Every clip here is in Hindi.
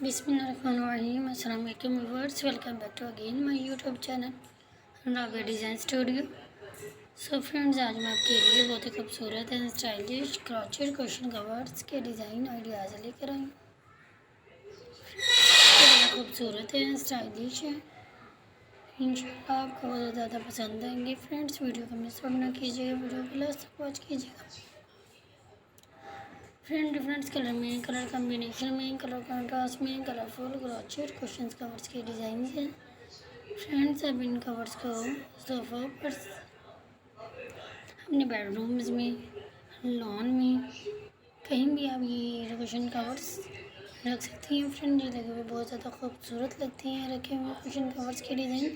बिस्मिल्लाहिर्रहमानिर्रहीम। अस्सलाम वालेकुम viewers, welcome back to again my YouTube channel Rabia design studio. So friends, आज मैं आपके लिए बहुत ही खूबसूरत and stylish crochet cushion covers के डिज़ाइन आइडियाज़ लेकर आई हूँ। बहुत खूबसूरत है, स्टाइलिश है, इंशाल्लाह आपको बहुत ज़्यादा पसंद आएंगे। फ्रेंड्स, वीडियो को मिस ना कीजिएगा, वीडियो को लास्ट तक वॉच कीजिएगा। फ्रेंड, डिफरेंट कलर में, कलर कॉम्बिनेशन में, कलर कंट्रास्ट में, कलरफुल क्रॉचेट क्वेश्चन कवर्स के डिज़ाइन हैं। फ्रेंड्स, अब इन कवर्स को सोफ़ा पर, अपने बेडरूम्स में, लॉन में, कहीं भी आप ये क्वेश्चन कवर्स रख सकती हैं। फ्रेंड, ये लगे हुए बहुत ज़्यादा खूबसूरत लगते हैं रखे हुए क्वेश्चन कवर्स के डिज़ाइन।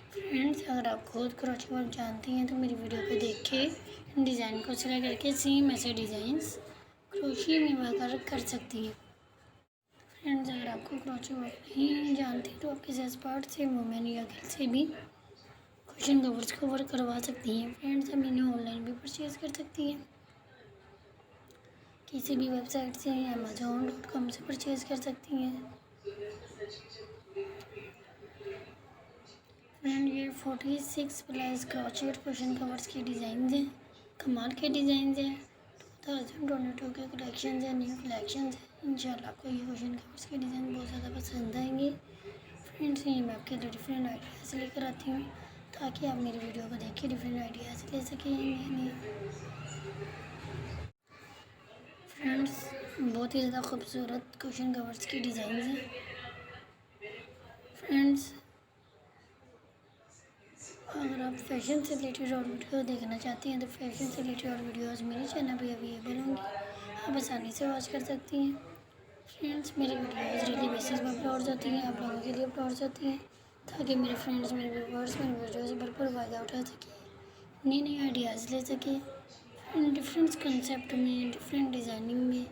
फ्रेंड्स, अगर आप खुद क्रोशे वर्क जानती हैं तो मेरी वीडियो को देख के डिज़ाइन को सिलेक्ट करके सेम ऐसे डिज़ाइंस क्रोशे में वर्क कर सकती हैं। फ्रेंड्स, अगर आपको क्रोशे वर्क नहीं जानती तो आप किसी एक्सपर्ट से, वुमेन या गर्ल से भी क्वेश्चन कवर्स को वर्क करवा सकती हैं। फ्रेंड्स, हम इन्हें ऑनलाइन भी परचेज़ कर सकती हैं, किसी भी वेबसाइट से, amazon.com से परचेज़ कर सकती हैं। फ्रेंड, ये 46+ क्रोचेट क्वेश्चन कवर्स के डिज़ाइन हैं, कमाल के डिज़ाइन हैं। 2022 के कलेक्शन है, न्यू कलेक्शन है। इंशाल्लाह आपको ये क्वेश्चन कवर्स के डिज़ाइन बहुत ज़्यादा पसंद आएंगे। फ्रेंड्स, ये मैं आपके लिए डिफरेंट आइडियाज़ लेकर आती हूँ ताकि आप मेरी वीडियो को देख के डिफरेंट आइडियाज़ ले सकें। फ्रेंड्स, बहुत ही ज़्यादा खूबसूरत क्वेश्चन कवर्स के डिज़ाइन हैं। फ्रेंड्स, अगर आप फैशन से रिलेटेड और वीडियो देखना चाहती हैं तो फैशन से रिलेटेड और वीडियोज़ मेरे चैनल पे अवेलेबल होंगी, आप आसानी से वॉच कर सकती हैं। फ्रेंड्स, मेरी वीडियोज़ डेली बेसिस पर अपलोड होती हैं, आप लोगों के लिए अपलोड होती हैं ताकि मेरे फ्रेंड्स, मेरे व्यूअर्स मेरी वीडियो से भरपूर फ़ायदा उठा सकें, नई नई आइडियाज़ ले सकें। डिफरेंट कंसेप्ट में, डिफरेंट डिज़ाइनिंग में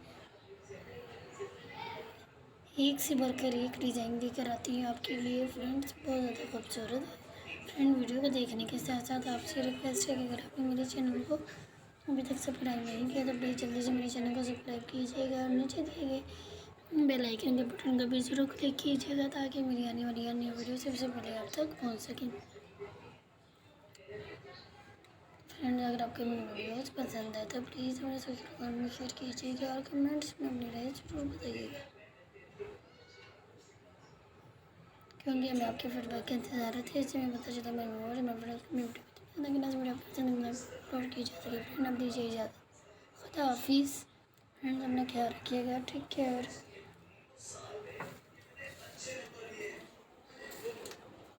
एक से बढ़कर एक डिज़ाइन लेकर आती हूँ आपके लिए। फ्रेंड्स, बहुत ज़्यादा खूबसूरत है। फ्रेंड, वीडियो को देखने के साथ साथ आपसे रिक्वेस्ट है कि अगर आपने मेरे चैनल को अभी तक सब्सक्राइब नहीं किया तो प्लीज़ जल्दी से मेरे चैनल को सब्सक्राइब कीजिएगा और नीचे दिए गए बेल आइकन के बटन का भी ज़रूर क्लिक कीजिएगा ताकि मेरी आने वाली अन्य वीडियो सबसे पहले आप तक पहुंच सकें। फ्रेंड, अगर आपको मेरी वीडियोज़ पसंद है तो प्लीज़ मेरे सोशल मीडिया में शेयर कीजिएगा और कमेंट्स में अपनी राय ज़रूर बताइएगा, क्योंकि हमें आपके फीडबैक का इंतजार रहता है। इससे हमें पता चलता है मेरे व्यूअर्स, मेरे फ्रेंड्स की वीडियो पसंद अपलोड की जा सके। फ्रेंड, अब दीजिए इजाज़त। खुदा हाफिज़। फ्रेंड्स, अपना ख्याल रखिएगा। Take care.